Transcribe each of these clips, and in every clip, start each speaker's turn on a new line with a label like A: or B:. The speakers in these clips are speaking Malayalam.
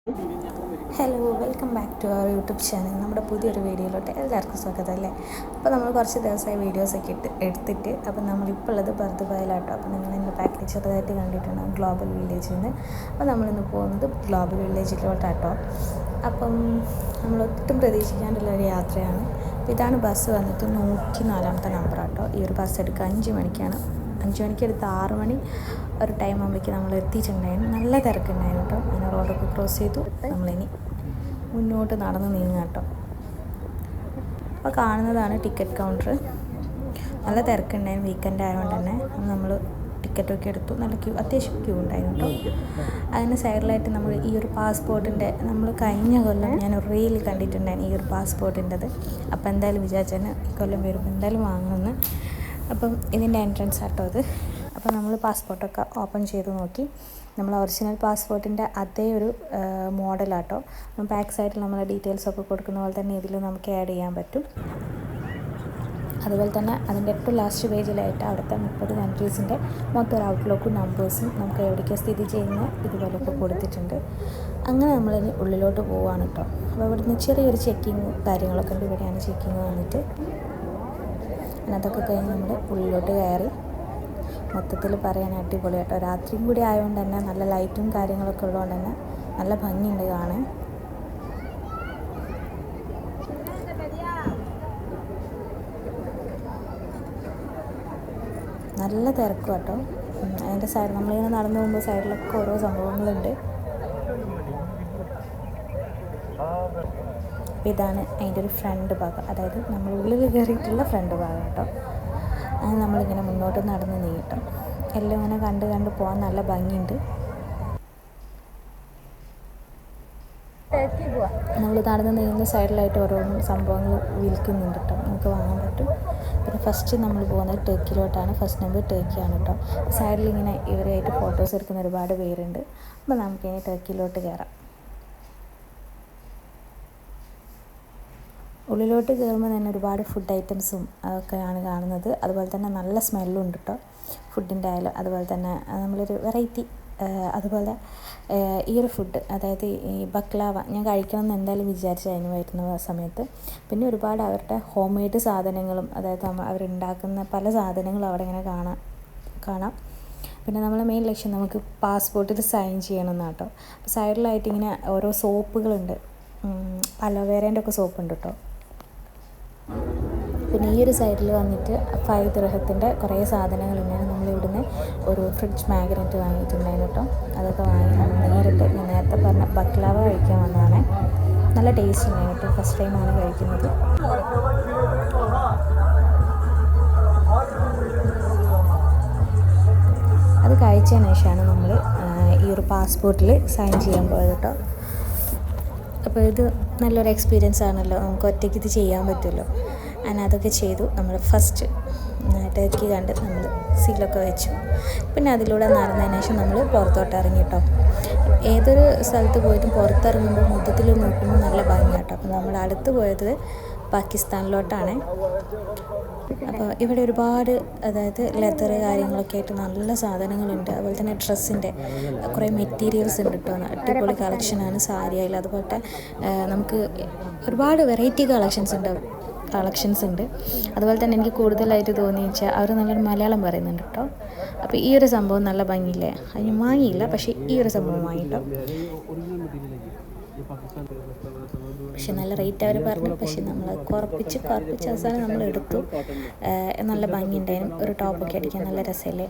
A: Hello, welcome back to our YouTube channel. നമ്മുടെ പുതിയൊരു വീഡിയോയിലോട്ട് എല്ലാവർക്കും സ്വാഗതം അല്ലേ. അപ്പോൾ നമ്മൾ കുറച്ച് ദിവസമായി വീഡിയോസൊക്കെ എടുത്തിട്ട് അപ്പോൾ നമ്മളിപ്പോൾ ഉള്ളത് ബർദുബായിലാട്ടോ. അപ്പോൾ നിങ്ങൾ ഇന്ന് പാക്കേജ് ചെറുതായിട്ട് കണ്ടിട്ടുണ്ടാകും ഗ്ലോബൽ വില്ലേജിൽ നിന്ന്. അപ്പോൾ നമ്മളിന്ന് പോകുന്നത് ഗ്ലോബൽ വില്ലേജിലോട്ടാട്ടോ. അപ്പം നമ്മൾ ഒട്ടും പ്രതീക്ഷിക്കാണ്ടുള്ളൊരു യാത്രയാണ്. അപ്പോൾ ഇതാണ് ബസ് വന്നിട്ട് 104-ാമത്തെ നമ്പറാട്ടോ. ഈ ഒരു ബസ് എടുക്കുക 5 മണിക്കാണ്. 5 മണിക്ക് എടുത്ത് 6 മണി ഒരു ടൈം ആകുമ്പോഴേക്ക് നമ്മൾ എത്തിയിട്ടുണ്ടായിരുന്നു. നല്ല തിരക്കുണ്ടായിരുന്നു കേട്ടോ. അങ്ങനെ റോഡൊക്കെ ക്രോസ് ചെയ്തു നമ്മളിനി മുന്നോട്ട് നടന്ന് നീങ്ങുക കേട്ടോ. അപ്പോൾ കാണുന്നതാണ് ടിക്കറ്റ് കൗണ്ടർ. നല്ല തിരക്കുണ്ടായിരുന്നു, വീക്കെൻഡ് ആയതുകൊണ്ട് തന്നെ നമ്മൾ ടിക്കറ്റൊക്കെ എടുത്തു. നല്ല അത്യാവശ്യം ക്യൂ ഉണ്ടായിരുന്നു കേട്ടോ. അതിന് സൈഡിലായിട്ട് നമ്മൾ ഈ ഒരു പാസ്പോർട്ടിൻ്റെ നമ്മൾ കഴിഞ്ഞ കൊല്ലം ഞാൻ ഒരു റീൽ കണ്ടിട്ടുണ്ടായിരുന്നു ഈ ഒരു പാസ്പോർട്ടിൻ്റെത്. അപ്പോൾ എന്തായാലും വിചാരിച്ചാൽ ഈ കൊല്ലം വരുമ്പോൾ എന്തായാലും വാങ്ങണമെന്ന്. അപ്പം ഇതിൻ്റെ എൻട്രൻസ് ആട്ടോ അത്. അപ്പോൾ നമ്മൾ പാസ്പോർട്ടൊക്കെ ഓപ്പൺ ചെയ്ത് നോക്കി. നമ്മൾ ഒറിജിനൽ പാസ്പോർട്ടിൻ്റെ അതേ ഒരു മോഡലാട്ടോ. ബാക്ക് സൈഡിൽ നമ്മൾ ഡീറ്റെയിൽസൊക്കെ കൊടുക്കുന്ന പോലെ തന്നെ ഇതിൽ നമുക്ക് ആഡ് ചെയ്യാൻ പറ്റും. അതുപോലെ തന്നെ അതിൻ്റെ ഏറ്റവും ലാസ്റ്റ് പേജിലായിട്ട് അവിടുത്തെ 30 കൺട്രീസിൻ്റെ മൊത്തം ഒരു ഔട്ട്ലുക്കും നമ്പേഴ്സും നമുക്ക് എവിടേക്ക് സ്ഥിതി ചെയ്യുന്ന ഇതുപോലൊക്കെ കൊടുത്തിട്ടുണ്ട്. അങ്ങനെ നമ്മളിനി ഉള്ളിലോട്ട് പോവുകയാണ് കേട്ടോ. അപ്പോൾ ഇവിടുന്ന് ചെറിയൊരു ചെക്കിങ് കാര്യങ്ങളൊക്കെ ഉണ്ട്. ഇവിടെയാണ് ചെക്കിങ് വന്നിട്ട്. അതൊക്കെ കഴിഞ്ഞ് നമ്മൾ ഉള്ളിലോട്ട് കയറി. മൊത്തത്തിൽ പറയാൻ അടിപൊളി കേട്ടോ. രാത്രിയും കൂടി ആയതുകൊണ്ട് തന്നെ നല്ല ലൈറ്റും കാര്യങ്ങളൊക്കെ ഉള്ളതുകൊണ്ട് തന്നെ നല്ല ഭംഗിയുണ്ട് കാണാൻ. നല്ല തിരക്കും കേട്ടോ. അതിൻ്റെ സൈഡ് നമ്മളിങ്ങനെ നടന്നു പോകുമ്പോൾ സൈഡിലൊക്കെ ഓരോ സംഭവങ്ങളുണ്ട്. ഇതാണ് അതിൻ്റെ ഒരു ഫ്രണ്ട് ഭാഗം, അതായത് നമ്മൾ ഉള്ളിൽ കയറിയിട്ടുള്ള ഫ്രണ്ട് ഭാഗം കേട്ടോ. അത് നമ്മളിങ്ങനെ മുന്നോട്ട് നടന്ന് നീട്ടും. എല്ലാം ഇങ്ങനെ കണ്ട് പോകാൻ നല്ല ഭംഗിയുണ്ട്. നമ്മൾ നടന്ന് നീങ്ങുന്ന സൈഡിലായിട്ട് ഓരോ സംഭവങ്ങൾ വിൽക്കുന്നുണ്ട് കേട്ടോ. നമുക്ക് വാങ്ങാൻ പറ്റും. പിന്നെ ഫസ്റ്റ് നമ്മൾ പോകുന്നത് ടർക്കിയിലോട്ടാണ്. ഫസ്റ്റ് നമ്പർ ടർക്കിയാണ് കേട്ടോ. സൈഡിൽ ഇങ്ങനെ ഇവരായിട്ട് ഫോട്ടോസ് എടുക്കുന്ന ഒരുപാട് പേരുണ്ട്. അപ്പോൾ നമുക്കിനി ടർക്കിയിലോട്ട് കയറാം. ഉള്ളിലോട്ട് കയറുമ്പോൾ തന്നെ ഒരുപാട് ഫുഡ് ഐറ്റംസും ഒക്കെയാണ് കാണുന്നത്. അതുപോലെ തന്നെ നല്ല സ്മെല്ലും ഉണ്ട് കേട്ടോ ഫുഡിൻ്റെ ആയാലും. അതുപോലെ തന്നെ നമ്മളൊരു വെറൈറ്റി അതുപോലെ ഈ ഒരു ഫുഡ്, അതായത് ഈ ബക്ലാവ ഞാൻ കഴിക്കണം എന്ന് എന്തായാലും വിചാരിച്ചായിരുന്നു വരുന്ന സമയത്ത്. പിന്നെ ഒരുപാട് അവരുടെ ഹോം മെയ്ഡ് സാധനങ്ങളും, അതായത് അവരുണ്ടാക്കുന്ന പല സാധനങ്ങളും അവിടെ ഇങ്ങനെ കാണാം. പിന്നെ നമ്മളെ മെയിൻ ലക്ഷ്യം നമുക്ക് പാസ്പോർട്ടിൽ സൈൻ ചെയ്യണമെന്നാണ് കേട്ടോ. അപ്പോൾ സൈഡിലായിട്ട് ഇങ്ങനെ ഓരോ സോപ്പുകളുണ്ട്. അലോവേരേൻ്റെ ഒക്കെ സോപ്പ് ഉണ്ട് കേട്ടോ. പിന്നെ ഈ ഒരു സൈഡിൽ വന്നിട്ട് 5 ദിർഹത്തിൻ്റെ കുറേ സാധനങ്ങളുണ്ടായിരുന്നു. നമ്മളിവിടുന്ന് ഒരു ഫ്രിഡ്ജ് മാഗ്നറ്റ് വാങ്ങിയിട്ടുണ്ടായിരുന്നു കേട്ടോ. അതൊക്കെ വാങ്ങി നമ്മൾ നേരിട്ട് ഞാൻ നേരത്തെ പറഞ്ഞ ബക്ലാവ കഴിക്കാൻ വന്നതാണ്. നല്ല ടേസ്റ്റ് ഉണ്ടായിരുന്നു കേട്ടോ. ഫസ്റ്റ് ടൈമാണ് കഴിക്കുന്നത്. അത് കഴിച്ചതിന് ശേഷമാണ് നമ്മൾ ഈ ഒരു പാസ്പോർട്ടിൽ സൈൻ ചെയ്യാൻ പോയത് കേട്ടോ. അപ്പോൾ ഇത് നല്ലൊരു എക്സ്പീരിയൻസ് ആണല്ലോ. നമുക്ക് ഒറ്റയ്ക്ക് ഇത് ചെയ്യാൻ പറ്റുമല്ലോ. അങ്ങനെ അതൊക്കെ ചെയ്തു. നമ്മൾ ഫസ്റ്റ് ടർക്കി കണ്ട് നമ്മൾ സീലൊക്കെ വെച്ചു. പിന്നെ അതിലൂടെ നടന്നതിന് ശേഷം നമ്മൾ പുറത്തോട്ട് ഇറങ്ങി കേട്ടോ. ഏതൊരു സ്ഥലത്ത് പോയിട്ടും പുറത്തിറങ്ങുമ്പോൾ മൊത്തത്തിൽ നോക്കുമ്പോൾ നല്ല ഭംഗിയാണ് കേട്ടോ. അപ്പോൾ നമ്മൾ അടുത്ത് പോയത് പാകിസ്ഥാനിലോട്ടാണ്. അപ്പോൾ ഇവിടെ ഒരുപാട്, അതായത് ലെതർ കാര്യങ്ങളൊക്കെ ആയിട്ട് നല്ല സാധനങ്ങളുണ്ട്. അതുപോലെ തന്നെ ഡ്രസ്സിൻ്റെ കുറേ മെറ്റീരിയൽസ് ഉണ്ട് കേട്ടോ. അടിപൊളി കളക്ഷനാണ്. സാരി ആയാലും അതുപോലത്തെ നമുക്ക് ഒരുപാട് വെറൈറ്റി കളക്ഷൻസ് ഉണ്ട്. അതുപോലെ തന്നെ എനിക്ക് കൂടുതലായിട്ട് തോന്നിയെന്ന് വെച്ചാൽ അവർ നല്ലൊരു മലയാളം പറയുന്നുണ്ട് കേട്ടോ. അപ്പോൾ ഈ ഒരു സംഭവം നല്ല ഭംഗിയില്ലേ. അത് ഞാൻ വാങ്ങിയില്ല, പക്ഷേ ഈ ഒരു സംഭവം വാങ്ങിട്ടോ. പക്ഷെ നല്ല റേറ്റ് അവർ പറഞ്ഞു. പക്ഷെ നമ്മൾ കുറപ്പിച്ച് അവസാനം നമ്മൾ എടുത്തു. നല്ല ഭംഗിയുണ്ടായിരുന്നു. ഒരു ടോപ്പൊക്കെ അടിക്കാൻ നല്ല രസമല്ലേ.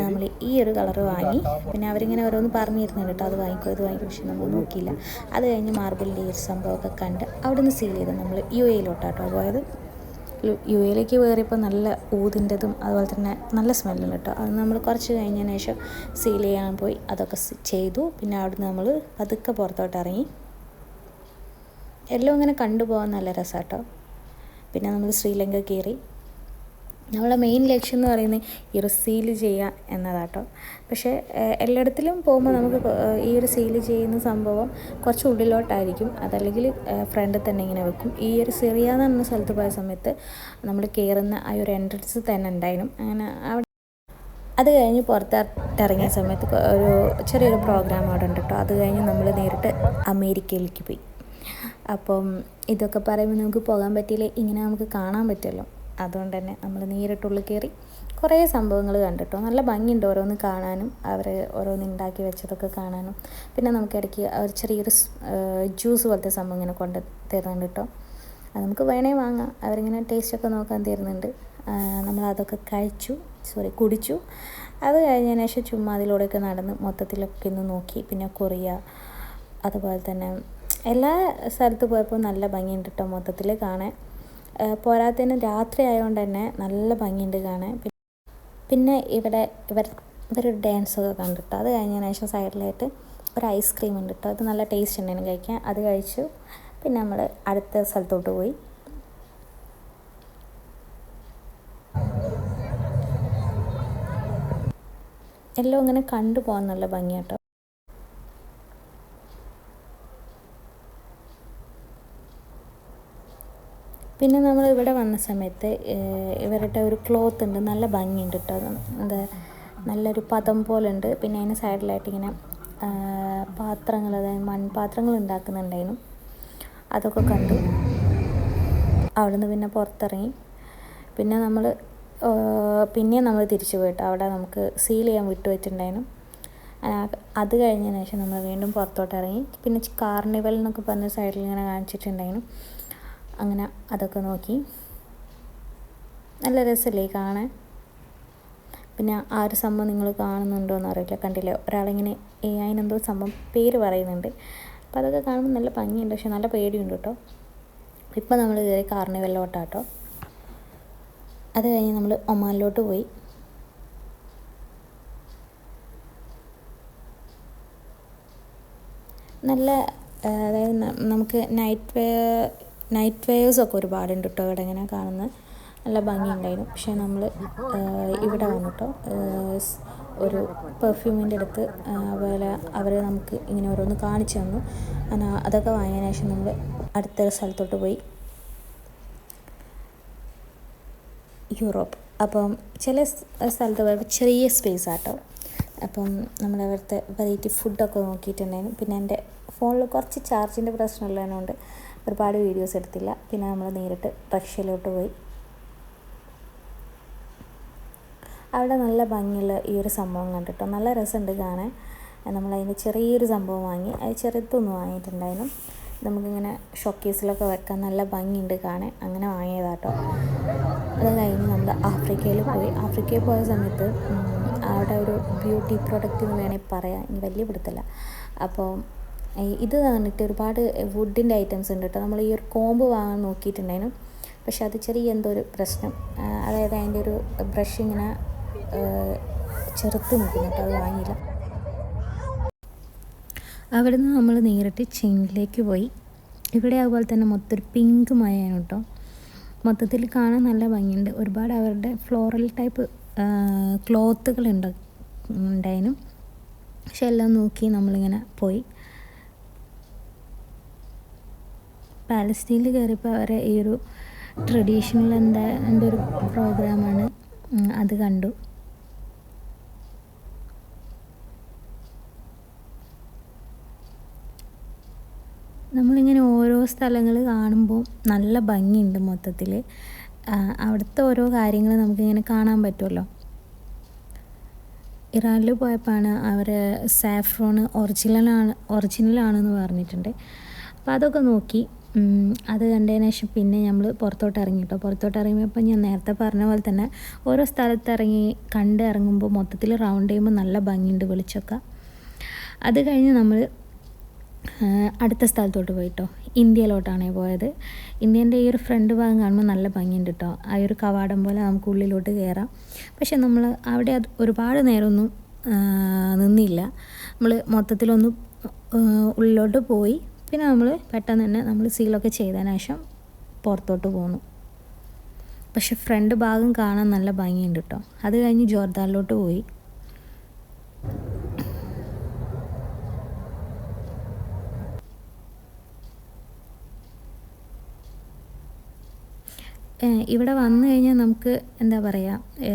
A: നമ്മൾ ഈ ഒരു കളറ് വാങ്ങി. പിന്നെ അവരിങ്ങനെ ഓരോന്ന് പറഞ്ഞിരുന്നുണ്ട് കേട്ടോ, അത് വാങ്ങിക്കും ഇത് വാങ്ങിക്കും. പക്ഷെ നമ്മൾ നോക്കിയില്ല. അത് കഴിഞ്ഞ് മാർബിളിൻ്റെ ഈ ഒരു സംഭവമൊക്കെ കണ്ട് അവിടെ നിന്ന് സീൽ ചെയ്ത് നമ്മൾ UAE പോയത്. UAE കയറിയപ്പോൾ നല്ല ഊതിൻ്റെതും അതുപോലെ തന്നെ നല്ല സ്മെല്ലും കേട്ടോ. അത് നമ്മൾ കുറച്ച് കഴിഞ്ഞതിന് ശേഷം സീൽ ചെയ്യാൻ പോയി. അതൊക്കെ ചെയ്തു. പിന്നെ അവിടുന്ന് നമ്മൾ പതുക്കെ പുറത്തോട്ട് ഇറങ്ങി. എല്ലാം ഇങ്ങനെ കണ്ടുപോകാൻ നല്ല രസമാണ് കേട്ടോ. പിന്നെ നമ്മൾ ശ്രീലങ്ക കയറി. നമ്മളെ മെയിൻ ലക്ഷ്യം എന്ന് പറയുന്നത് ഈ ഒരു സീൽ ചെയ്യുക എന്നതാട്ടോ. പക്ഷേ എല്ലായിടത്തിലും പോകുമ്പോൾ നമുക്ക് ഈ ഒരു സീൽ ചെയ്യുന്ന സംഭവം കുറച്ച് ഉള്ളിലോട്ടായിരിക്കും. അതല്ലെങ്കിൽ ഫ്രണ്ടിൽ തന്നെ ഇങ്ങനെ വെക്കും. ഈ ഒരു സിറിയ എന്ന് പറഞ്ഞ സ്ഥലത്ത് പോയ സമയത്ത് നമ്മൾ കയറുന്ന ആ ഒരു എൻട്രൻസ് തന്നെ ഉണ്ടായിരുന്നു. അങ്ങനെ അവിടെ അത് കഴിഞ്ഞ് പുറത്തിറങ്ങിയ സമയത്ത് ഒരു ചെറിയൊരു പ്രോഗ്രാം അവിടെ ഉണ്ട് കേട്ടോ. അത് കഴിഞ്ഞ് നമ്മൾ നേരിട്ട് അമേരിക്കയിലേക്ക് പോയി. അപ്പം ഇതൊക്കെ പറയുമ്പോൾ നമുക്ക് പോകാൻ പറ്റിയില്ല, ഇങ്ങനെ നമുക്ക് കാണാൻ പറ്റുമല്ലോ. അതുകൊണ്ട് തന്നെ നമ്മൾ നേരിട്ടുള്ളിൽ കയറി കുറേ സംഭവങ്ങൾ കണ്ടിട്ടോ. നല്ല ഭംഗിയുണ്ട് ഓരോന്ന് കാണാനും, അവർ ഓരോന്ന് ഉണ്ടാക്കി വെച്ചതൊക്കെ കാണാനും. പിന്നെ നമുക്കിടയ്ക്ക് ഒരു ചെറിയൊരു ജ്യൂസ് പോലത്തെ സംഭവം ഇങ്ങനെ കൊണ്ട് തരുന്നുണ്ട് കേട്ടോ. അത് നമുക്ക് വേണേ വാങ്ങാം, അവരിങ്ങനെ ടേസ്റ്റൊക്കെ നോക്കാൻ തരുന്നുണ്ട്. നമ്മളതൊക്കെ കുടിച്ചു. അത് കഴിഞ്ഞതിന് ശേഷം ചുമ്മാ അതിലൂടെയൊക്കെ നടന്ന് മൊത്തത്തിലൊക്കെ ഒന്ന് നോക്കി. പിന്നെ കൊറിയ, അതുപോലെ തന്നെ എല്ലാ സ്ഥലത്ത് പോയപ്പോൾ നല്ല ഭംഗിയുണ്ട് കേട്ടോ മൊത്തത്തിൽ കാണാൻ. പോരാത്തതിന് രാത്രി ആയതുകൊണ്ട് തന്നെ നല്ല ഭംഗിയുണ്ട് കാണാൻ. പിന്നെ ഇവരൊരു ഡാൻസൊക്കെ കണ്ടിട്ടോ. അത് കഴിഞ്ഞതിന് ശേഷം സൈഡിലായിട്ട് ഒരു ഐസ്ക്രീം ഉണ്ട് കേട്ടോ. അത് നല്ല ടേസ്റ്റ് ഉണ്ടായിരുന്നു കഴിക്കാൻ. അത് കഴിച്ചു. പിന്നെ നമ്മൾ അടുത്ത സ്ഥലത്തോട്ട് പോയി. എല്ലാം ഇങ്ങനെ കണ്ടു പോകാൻ നല്ല ഭംഗിയാട്ടോ. പിന്നെ നമ്മൾ ഇവിടെ വന്ന സമയത്ത് ഇവരുടെ ഒരു ക്ലോത്ത് ഉണ്ട്, നല്ല ഭംഗിയുണ്ട് കേട്ടോ. എന്താ നല്ലൊരു പദം പോലെ ഉണ്ട്. പിന്നെ അതിന് സൈഡിലായിട്ട് ഇങ്ങനെ പാത്രങ്ങൾ, അതായത് മൺപാത്രങ്ങൾ ഉണ്ടാക്കുന്നുണ്ടായിരുന്നു. അതൊക്കെ കണ്ടു. അവിടുന്ന് പിന്നെ പുറത്തിറങ്ങി. പിന്നെ നമ്മൾ തിരിച്ചു പോയിട്ട് അവിടെ നമുക്ക് സീൽ ചെയ്യാൻ വിട്ടു വെച്ചിട്ടുണ്ടായിരുന്നു. അത് കഴിഞ്ഞതിന് ശേഷം നമ്മൾ വീണ്ടും പുറത്തോട്ട് ഇറങ്ങി. പിന്നെ കാർണിവൽ എന്നൊക്കെ പറഞ്ഞ സൈഡിൽ ഇങ്ങനെ കാണിച്ചിട്ടുണ്ടായിരുന്നു. അങ്ങനെ അതൊക്കെ നോക്കി. നല്ല രസമല്ലേ കാണാൻ. പിന്നെ ആ ഒരു സംഭവം നിങ്ങൾ കാണുന്നുണ്ടോ എന്ന് അറിയില്ല, കണ്ടില്ലേ, ഒരാളിങ്ങനെ അതിനെന്തോ സംഭവം പേര് പറയുന്നുണ്ട്. അപ്പോൾ അതൊക്കെ കാണുമ്പോൾ നല്ല ഭംഗിയുണ്ട്, പക്ഷെ നല്ല പേടിയുണ്ട് കേട്ടോ. ഇപ്പോൾ നമ്മൾ കയറി കാർണിവലിലോട്ടാട്ടോ. അത് കഴിഞ്ഞ് നമ്മൾ ഒമാനിലോട്ട് പോയി. നല്ല അതായത് നമുക്ക് നൈറ്റ് വെയേഴ്സൊക്കെ ഒരുപാടുണ്ട് കേട്ടോ ഇവിടെ ഇങ്ങനെ കാണുന്നത്. നല്ല ഭംഗിയുണ്ടായിരുന്നു. പക്ഷേ നമ്മൾ ഇവിടെ വന്നിട്ടോ ഒരു പെർഫ്യൂമിൻ്റെ അടുത്ത് അതുപോലെ അവർ നമുക്ക് ഇങ്ങനെ ഓരോന്ന് കാണിച്ചു തന്നു. അതൊക്കെ വാങ്ങിയതിന് ശേഷം നമ്മൾ അടുത്തൊരു സ്ഥലത്തോട്ട് പോയി, യൂറോപ്പ്. അപ്പം ചില സ്ഥലത്ത് പോയപ്പോൾ ചെറിയ സ്പേസ് ആട്ടോ. അപ്പം നമ്മളവിടുത്തെ വെറൈറ്റി ഫുഡൊക്കെ നോക്കിയിട്ടുണ്ടായിരുന്നു. പിന്നെ എൻ്റെ ഫോണിൽ കുറച്ച് ചാർജിൻ്റെ പ്രശ്നമുള്ളതിനോണ്ട് ഒരുപാട് വീഡിയോസ് എടുത്തില്ല. പിന്നെ നമ്മൾ നേരിട്ട് റഷ്യയിലോട്ട് പോയി. അവിടെ നല്ല ഭംഗിയുള്ള ഈ ഒരു സംഭവം കണ്ടിട്ടോ, നല്ല രസമുണ്ട് കാണാൻ. നമ്മളതിന് ചെറിയൊരു സംഭവം വാങ്ങി. അത് ചെറുതൊന്നും വാങ്ങിയിട്ടുണ്ടായിരുന്നു. നമുക്കിങ്ങനെ ഷോക്കേസിലൊക്കെ വെക്കാൻ നല്ല ഭംഗിയുണ്ട് കാണാൻ. അങ്ങനെ വാങ്ങിയതാട്ടോ. അത് കഴിഞ്ഞ് നമ്മൾ ആഫ്രിക്കയിൽ പോയ സമയത്ത് അവിടെ ഒരു ബ്യൂട്ടി പ്രോഡക്റ്റ് എന്ന് വേണമെങ്കിൽ പറയാം, ഇനി വലിയ പിടുത്തല്ല. അപ്പോൾ ഇത് വന്നിട്ട് ഒരുപാട് വുഡിൻ്റെ ഐറ്റംസ് ഉണ്ട് കേട്ടോ. നമ്മൾ ഈ ഒരു കോമ്പ് വാങ്ങാൻ നോക്കിയിട്ടുണ്ടായിരുന്നു. പക്ഷെ അത് ചെറിയ എന്തോ ഒരു പ്രശ്നം, അതായത് അതിൻ്റെ ഒരു ബ്രഷ് ഇങ്ങനെ ചെറുത്ത് നിൽക്കുന്നു കേട്ടോ. അത് വാങ്ങിയില്ല. അവിടെ നിന്ന് നമ്മൾ നേരിട്ട് ചെയിനിലേക്ക് പോയി. ഇവിടെ അതുപോലെ തന്നെ മൊത്തം ഒരു പിങ്ക് മയാണ് കേട്ടോ. മൊത്തത്തിൽ കാണാൻ നല്ല ഭംഗിയുണ്ട്. ഒരുപാട് അവരുടെ ഫ്ലോറൽ ടൈപ്പ് ക്ലോത്തുകൾ ഉണ്ടായിരുന്നു. പക്ഷെ എല്ലാം നോക്കി നമ്മളിങ്ങനെ പോയി. പാലസ്തീനിൽ കയറിയപ്പോൾ അവരെ ഈ ഒരു ട്രഡീഷണൽ എന്തൊരു പ്രോഗ്രാമാണ്, അത് കണ്ടു. നമ്മളിങ്ങനെ ഓരോ സ്ഥലങ്ങൾ കാണുമ്പോൾ നല്ല ഭംഗിയുണ്ട് മൊത്തത്തിൽ. അവിടുത്തെ ഓരോ കാര്യങ്ങൾ നമുക്കിങ്ങനെ കാണാൻ പറ്റുമല്ലോ. ഇറാനിൽ പോയപ്പോഴാണ് അവർ സാഫ്രോൺ ഒറിജിനലാണെന്ന് പറഞ്ഞിട്ടുണ്ട്. അപ്പോൾ അതൊക്കെ നോക്കി. അത് കണ്ടതിന് ശേഷം പിന്നെ നമ്മൾ പുറത്തോട്ട് ഇറങ്ങി കേട്ടോ. പുറത്തോട്ട് ഇറങ്ങിയപ്പോൾ ഞാൻ നേരത്തെ പറഞ്ഞ പോലെ തന്നെ ഓരോ സ്ഥലത്ത് ഇറങ്ങുമ്പോൾ മൊത്തത്തിൽ റൗണ്ട് ചെയ്യുമ്പോൾ നല്ല ഭംഗിയുണ്ട് വെളിച്ചമൊക്കെ. അത് കഴിഞ്ഞ് നമ്മൾ അടുത്ത സ്ഥലത്തോട്ട് പോയിട്ടോ. ഇന്ത്യയിലോട്ടാണ് പോയത്. ഇന്ത്യൻ്റെ ഈ ഒരു ഫ്രണ്ട് ഭാഗം കാണുമ്പോൾ നല്ല ഭംഗിയുണ്ട് കേട്ടോ. ആ ഒരു കവാടം പോലെ നമുക്ക് ഉള്ളിലോട്ട് കയറാം. പക്ഷെ നമ്മൾ അവിടെ ഒരുപാട് നേരമൊന്നും നിന്നില്ല. നമ്മൾ മൊത്തത്തിലൊന്ന് ഉള്ളിലോട്ട് പോയി. പിന്നെ നമ്മൾ പെട്ടെന്ന് തന്നെ നമ്മൾ സീലൊക്കെ ചെയ്തതിന് ശേഷം പുറത്തോട്ട് പോന്നു. പക്ഷെ ഫ്രണ്ട് ഭാഗം കാണാൻ നല്ല ഭംഗിയുണ്ട് കേട്ടോ. അത് കഴിഞ്ഞ് ജോർദാനിലോട്ട് പോയി. ഇവിടെ വന്നു കഴിഞ്ഞാൽ നമുക്ക് എന്താ പറയുക,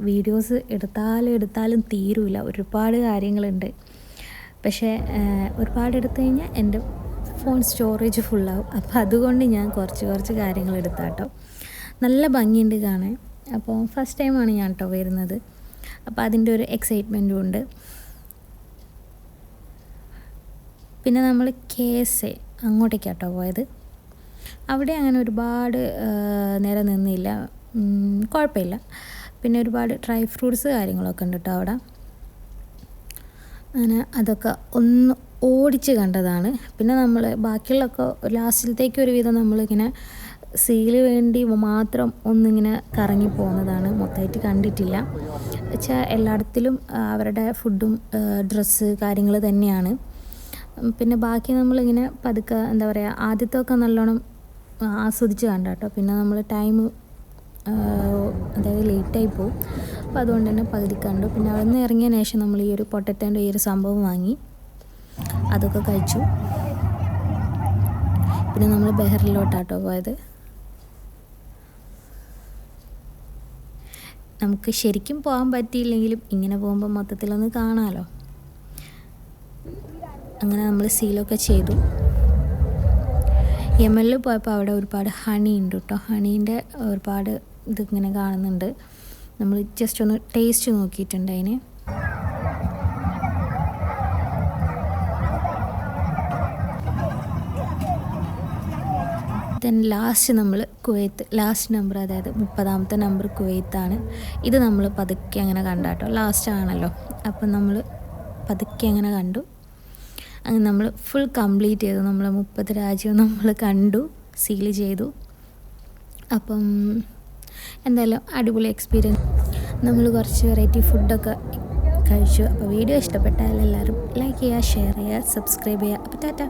A: വീഡിയോസ് എടുത്താലും തീരില്ല, ഒരുപാട് കാര്യങ്ങളുണ്ട്. പക്ഷേ ഒരുപാട് എടുത്തു കഴിഞ്ഞാൽ എൻ്റെ ഫോൺ സ്റ്റോറേജ് ഫുള്ളാവും. അപ്പോൾ അതുകൊണ്ട് ഞാൻ കുറച്ച് കാര്യങ്ങൾ എടുത്താട്ടോ. നല്ല ഭംഗിയുണ്ട് കാണാൻ. അപ്പോൾ ഫസ്റ്റ് ടൈമാണ് ഞാൻ കേട്ടോ വരുന്നത്. അപ്പോൾ അതിൻ്റെ ഒരു എക്സൈറ്റ്മെൻറ്റും ഉണ്ട്. പിന്നെ നമ്മൾ KSA അങ്ങോട്ടേക്കാട്ടോ പോയത്. അവിടെ അങ്ങനെ ഒരുപാട് നേരം നിന്നില്ല, കുഴപ്പമില്ല. പിന്നെ ഒരുപാട് ഡ്രൈ ഫ്രൂട്ട്സ് കാര്യങ്ങളൊക്കെ ഉണ്ട് കേട്ടോ അവിടെ. അങ്ങനെ അതൊക്കെ ഒന്ന് ഓടിച്ച് കണ്ടതാണ്. പിന്നെ നമ്മൾ ബാക്കിയുള്ളതൊക്കെ ലാസ്റ്റിലത്തേക്ക് ഒരുവിധം നമ്മളിങ്ങനെ സീല് വേണ്ടി മാത്രം ഒന്നിങ്ങനെ കറങ്ങി പോകുന്നതാണ്, മൊത്തമായിട്ട് കണ്ടിട്ടില്ല. വെച്ചാൽ എല്ലായിടത്തിലും അവരുടെ ഫുഡും ഡ്രസ്സ് കാര്യങ്ങൾ തന്നെയാണ്. പിന്നെ ബാക്കി നമ്മളിങ്ങനെ പതുക്കെ എന്താ പറയുക, ആദ്യത്തൊക്കെ നല്ലോണം ആസ്വദിച്ച് കണ്ട കേട്ടോ. പിന്നെ നമ്മൾ ടൈം അതായത് ലേറ്റായി പോകും. അപ്പോൾ അതുകൊണ്ട് തന്നെ പകുതി കണ്ടു. പിന്നെ അവിടെ നിന്ന് ഇറങ്ങിയതിന് ശേഷം നമ്മൾ ഈ ഒരു പൊട്ടറ്റോൻ്റെ ഈ ഒരു സംഭവം വാങ്ങി, അതൊക്കെ കഴിച്ചു. പിന്നെ നമ്മൾ ബെഹറിലോട്ടാട്ടോ പോയത്. നമുക്ക് ശരിക്കും പോകാൻ പറ്റിയില്ലെങ്കിലും ഇങ്ങനെ പോകുമ്പോൾ മൊത്തത്തിലൊന്ന് കാണാമല്ലോ. അങ്ങനെ നമ്മൾ സീലൊക്കെ ചെയ്തു. യമനിൽ പോയപ്പോൾ അവിടെ ഒരുപാട് ഹണി ഉണ്ട് കേട്ടോ. ഹണീൻ്റെ ഒരുപാട് ഇതിങ്ങനെ കാണുന്നുണ്ട്. നമ്മൾ ജസ്റ്റ് ഒന്ന് ടേസ്റ്റ് നോക്കിയിട്ടുണ്ട് അതിന്. ദെൻ ലാസ്റ്റ് നമ്മൾ കുവൈത്ത്, ലാസ്റ്റ് നമ്പർ അതായത് 30ാമത്തെ നമ്പർ കുവൈത്താണ്. ഇത് നമ്മൾ പതുക്കെ അങ്ങനെ കണ്ടാട്ടോ, ലാസ്റ്റ് ആണല്ലോ. അപ്പം നമ്മൾ പതുക്കെ അങ്ങനെ കണ്ടു. അങ്ങനെ നമ്മൾ ഫുൾ കംപ്ലീറ്റ് ചെയ്തു. നമ്മൾ 30 രാജ്യവും നമ്മൾ കണ്ടു, സീൽ ചെയ്തു. അപ്പം എന്തായാലും അടിപൊളി എക്സ്പീരിയൻസ്. നമ്മൾ കുറച്ച് വെറൈറ്റി ഫുഡൊക്കെ കഴിച്ചു. അപ്പോൾ വീഡിയോ ഇഷ്ടപ്പെട്ടാൽ എല്ലാവരും ലൈക്ക് ചെയ്യുക, ഷെയർ ചെയ്യുക, സബ്സ്ക്രൈബ് ചെയ്യുക. അപ്പോൾ ടാറ്റ.